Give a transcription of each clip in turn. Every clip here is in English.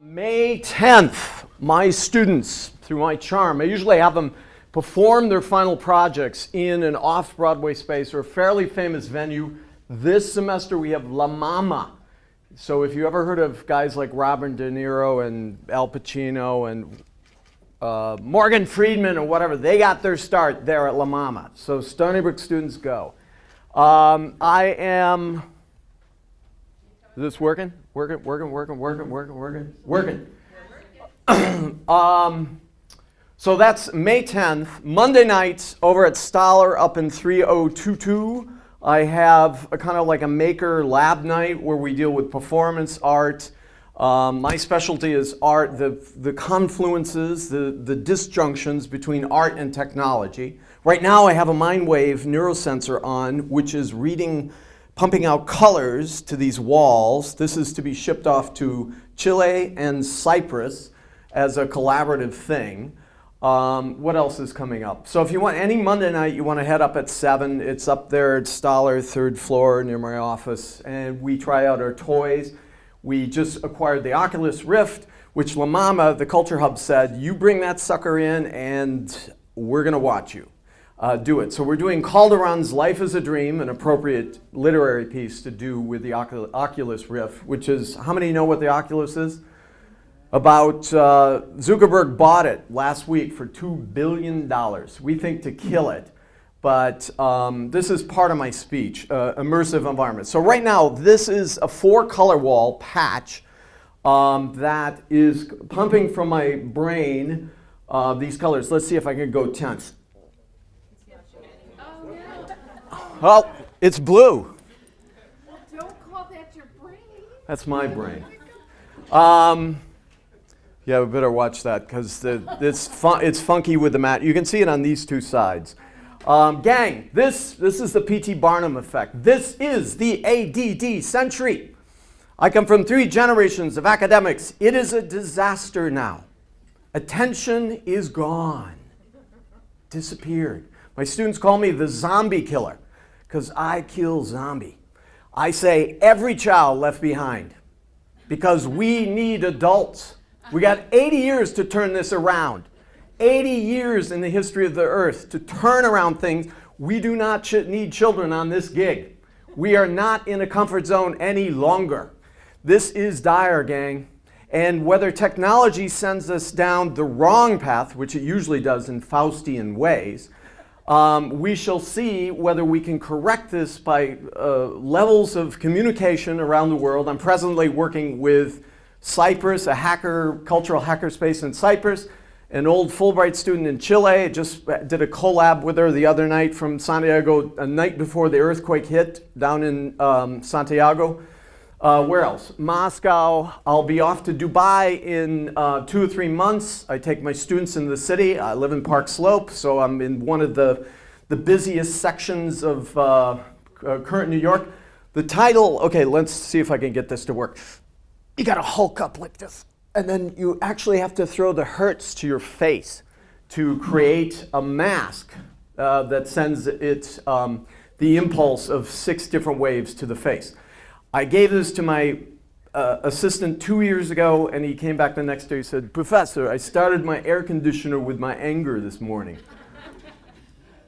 May 10th, my students, through my charm, I usually have them perform their final projects in an off-Broadway space or a fairly famous venue. This semester we have La Mama. So if you ever heard of guys like Robert De Niro and Al Pacino and Morgan Freeman or whatever, they got their start there at La Mama. So Stony Brook students go. Is this working? Working. So that's May 10th. Monday nights over at Stoller up in 3022. I have a kind of like a maker lab night where we deal with performance art. My specialty is art, the confluences, the disjunctions between art and technology. Right now I have a MindWave neurosensor on, which is pumping out colors to these walls. This is to be shipped off to Chile and Cyprus as a collaborative thing. What else is coming up? So if you want any Monday night, you want to head up at 7. It's up there at Stoller, 3rd floor near my office, and we try out our toys. We just acquired the Oculus Rift, which La Mama, the Culture Hub, said, you bring that sucker in and we're going to watch you do it. So we're doing Calderon's Life is a Dream, an appropriate literary piece to do with the Oculus Rift, which is, how many know what the Oculus is? About, Zuckerberg bought it last week for $2 billion. We think to kill it, but this is part of my speech, immersive environment. So right now, this is a 4-color wall patch that is pumping from my brain these colors. Let's see if I can go tense. Oh, it's blue. Don't call that your brain. That's my brain. Yeah, we better watch that because it's funky with the mat. You can see it on these two sides. Gang, this is the P.T. Barnum effect. This is the ADD century. I come from 3 generations of academics. It is a disaster now. Attention is gone. Disappeared. My students call me the zombie killer because I kill zombie. I say every child left behind because we need adults. We got 80 years to turn this around. 80 years in the history of the earth to turn around things. We do not need children on this gig. We are not in a comfort zone any longer. This is dire, gang. And whether technology sends us down the wrong path, which it usually does in Faustian ways, we shall see whether we can correct this by levels of communication around the world. I'm presently working with Cyprus, a cultural hackerspace in Cyprus, an old Fulbright student in Chile. Just did a collab with her the other night from Santiago, a night before the earthquake hit down in Santiago. Where else? Moscow. I'll be off to Dubai in 2 or 3 months. I take my students in the city. I live in Park Slope, so I'm in one of the busiest sections of current New York. The title, okay, let's see if I can get this to work. You gotta hulk up like this, and then you actually have to throw the hertz to your face to create a mask that sends the impulse of 6 different waves to the face. I gave this to my assistant 2 years ago, and he came back the next day. He said, "Professor, I started my air conditioner with my anger this morning."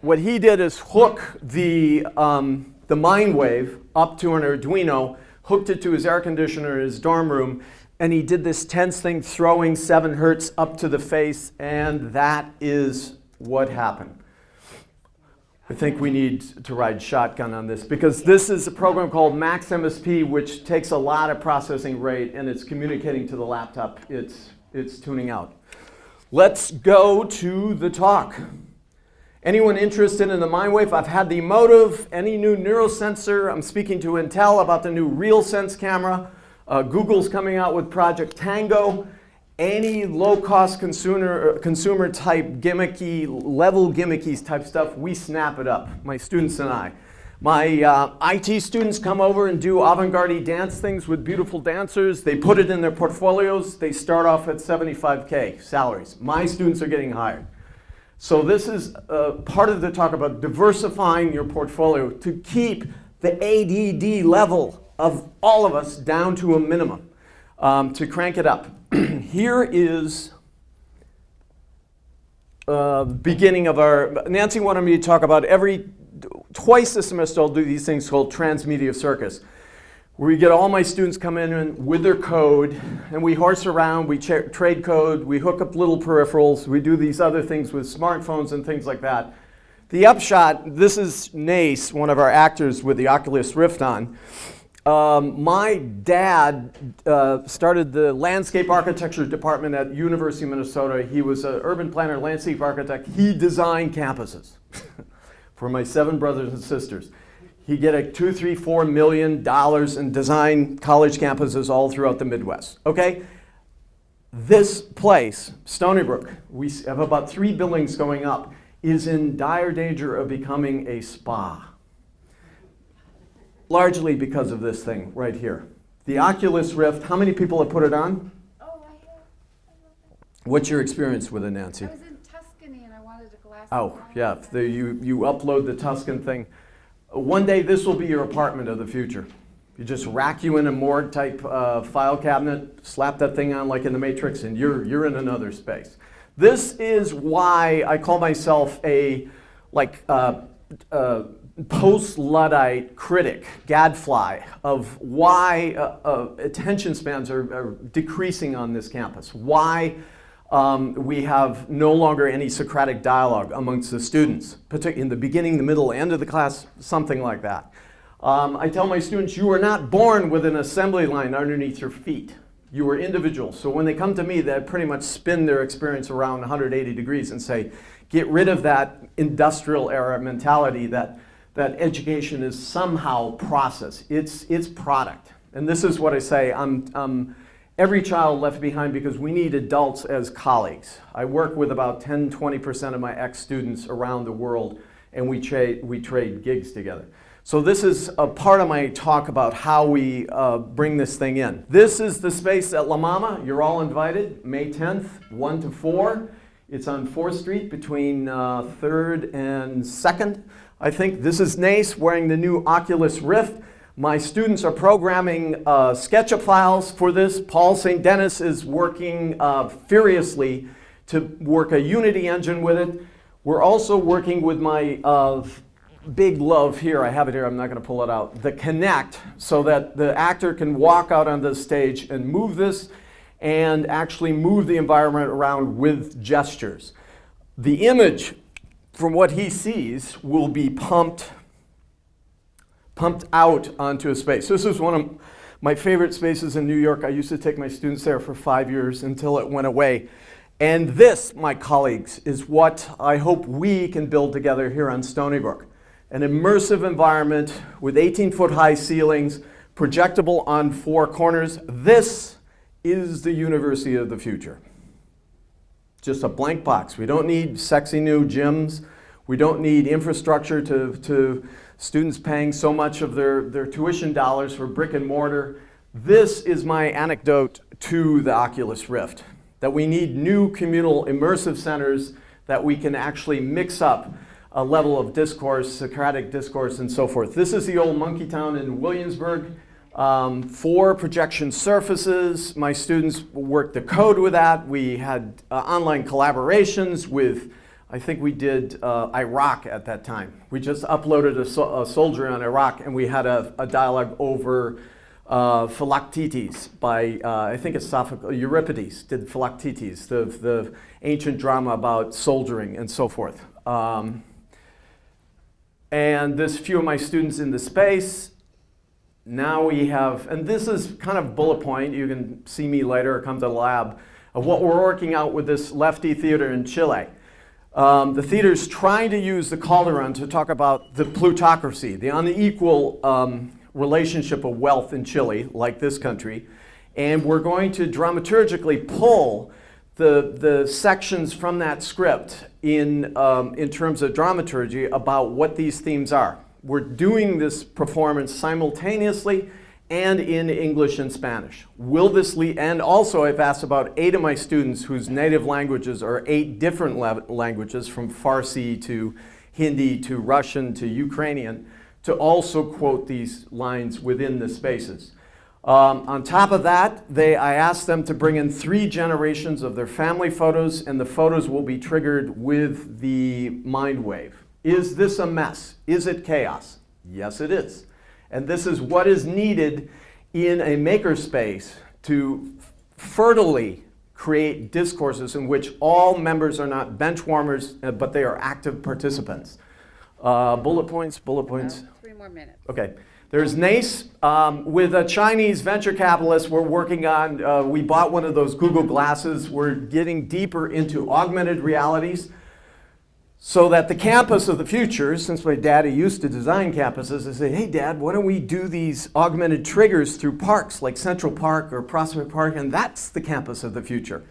What he did is hook the MindWave up to an Arduino, hooked it to his air conditioner in his dorm room, and he did this tense thing, throwing 7 hertz up to the face, and that is what happened. I think we need to ride shotgun on this because this is a program called Max MSP, which takes a lot of processing rate, and it's communicating to the laptop. It's tuning out. Let's go to the talk. Anyone interested in the MindWave? I've had the Emotive, any new neurosensor. I'm speaking to Intel about the new RealSense camera. Google's coming out with Project Tango. Any low-cost consumer type gimmicky type stuff, we snap it up, my students and I. My IT students come over and do avant-garde dance things with beautiful dancers. They put it in their portfolios. They start off at $75K salaries. My students are getting hired. So this is part of the talk about diversifying your portfolio to keep the ADD level of all of us down to a minimum. to crank it up. Here is the beginning of our, Nancy wanted me to talk about twice a semester I'll do these things called Transmedia Circus, where we get all my students come in with their code, and we horse around, we trade code, we hook up little peripherals, we do these other things with smartphones and things like that. The upshot, this is Nace, one of our actors with the Oculus Rift on. My dad started the landscape architecture department at University of Minnesota. He was an urban planner, landscape architect. He designed campuses for my 7 brothers and sisters. He get $2, $3, $4 million and design college campuses all throughout the Midwest. Okay, this place, Stony Brook, we have about 3 buildings going up, is in dire danger of becoming a spa. Largely because of this thing right here. The Oculus Rift, how many people have put it on? Oh, I have. What's your experience with it, Nancy? I was in Tuscany and I wanted a glass Oh, of wine. yeah, you upload the Tuscan thing. One day this will be your apartment of the future. You just rack you in a morgue type file cabinet, slap that thing on like in the Matrix, and you're in another space. This is why I call myself a post-Luddite critic, gadfly, of why attention spans are decreasing on this campus, why we have no longer any Socratic dialogue amongst the students, particularly in the beginning, the middle, end of the class, something like that. I tell my students, you are not born with an assembly line underneath your feet. You are individuals. So when they come to me, they pretty much spin their experience around 180 degrees and say, get rid of that industrial era mentality that education is somehow process. It's product. And this is what I say, I'm every child left behind because we need adults as colleagues. I work with about 10-20% of my ex-students around the world, and we trade gigs together. So this is a part of my talk about how we bring this thing in. This is the space at La Mama. You're all invited, May 10th, 1 to 4. It's on 4th Street between 3rd and 2nd. I think this is Nace wearing the new Oculus Rift. My students are programming SketchUp files for this. Paul St. Dennis is working furiously to work a Unity engine with it. We're also working with my big love here, I have it here, I'm not going to pull it out, the Kinect, so that the actor can walk out on the stage and move this and actually move the environment around with gestures. The image from what he sees will be pumped out onto a space. This is one of my favorite spaces in New York. I used to take my students there for 5 years until it went away. And this, my colleagues, is what I hope we can build together here on Stony Brook. An immersive environment with 18-foot high ceilings, projectable on 4 corners. This is the university of the future. Just a blank box. We don't need sexy new gyms. We don't need infrastructure to students paying so much of their tuition dollars for brick and mortar. This is my anecdote to the Oculus Rift, that we need new communal immersive centers that we can actually mix up a level of discourse, Socratic discourse, and so forth. This is the old Monkey Town in Williamsburg. 4 projection surfaces. My students worked the code with that. We had online collaborations with, I think we did Iraq at that time. We just uploaded a soldier on Iraq, and we had a dialogue over Philoctetes by, I think it's Sophocles, Euripides did Philoctetes, the ancient drama about soldiering and so forth. And there's a few of my students in the space. Now we have, and this is kind of bullet point, you can see me later or come to the lab, of what we're working out with this Lefty Theater in Chile. The theater's trying to use the Calderon to talk about the plutocracy, the unequal relationship of wealth in Chile, like this country. And we're going to dramaturgically pull the sections from that script in terms of dramaturgy about what these themes are. We're doing this performance simultaneously and in English and Spanish. Will this lead, and also I've asked about 8 of my students whose native languages are 8 different languages, from Farsi to Hindi to Russian to Ukrainian, to also quote these lines within the spaces. On top of that, I asked them to bring in 3 generations of their family photos, and the photos will be triggered with the mind wave. Is this a mess? Is it chaos? Yes, it is. And this is what is needed in a makerspace to fertily create discourses in which all members are not bench warmers, but they are active participants. Bullet points. 3 more minutes. Okay. There's NACE. With a Chinese venture capitalist, we're working on, we bought one of those Google glasses. We're getting deeper into augmented realities so that the campus of the future, since my daddy used to design campuses, I say, hey, Dad, why don't we do these augmented triggers through parks like Central Park or Prospect Park, and that's the campus of the future.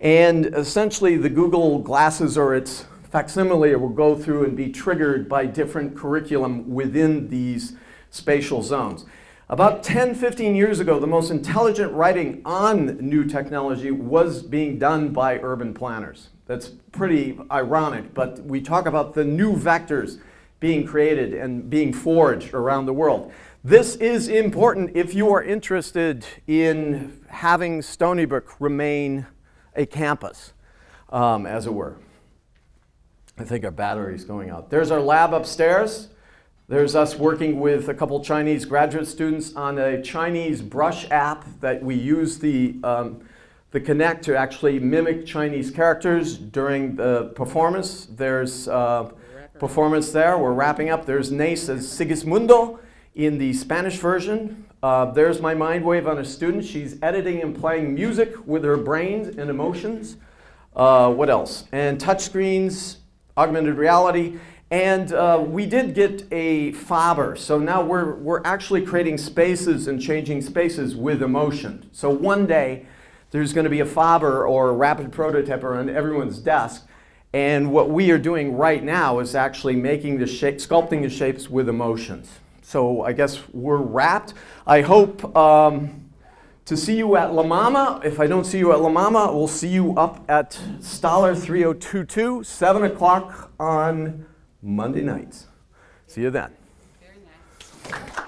And essentially, the Google glasses or its facsimile will go through and be triggered by different curriculum within these spatial zones. About 10, 15 years ago, the most intelligent writing on new technology was being done by urban planners. That's pretty ironic, but we talk about the new vectors being created and being forged around the world. This is important if you are interested in having Stony Brook remain a campus, as it were. I think our battery's going out. There's our lab upstairs. There's us working with a couple Chinese graduate students on a Chinese brush app that we use the Kinect to actually mimic Chinese characters during the performance. There's performance there. We're wrapping up. There's Nace as Sigismundo in the Spanish version. There's my mind wave on a student. She's editing and playing music with her brains and emotions. What else? And touchscreens, augmented reality. And we did get a Faber, so now we're actually creating spaces and changing spaces with emotion. So one day there's going to be a Faber or a rapid prototyper on everyone's desk, and what we are doing right now is actually making the shape, sculpting the shapes with emotions. So I guess we're wrapped. I hope to see you at La Mama. If I don't see you at La Mama, we'll see you up at Stoller 3022, 7 o'clock on Monday nights. See you then. Very nice.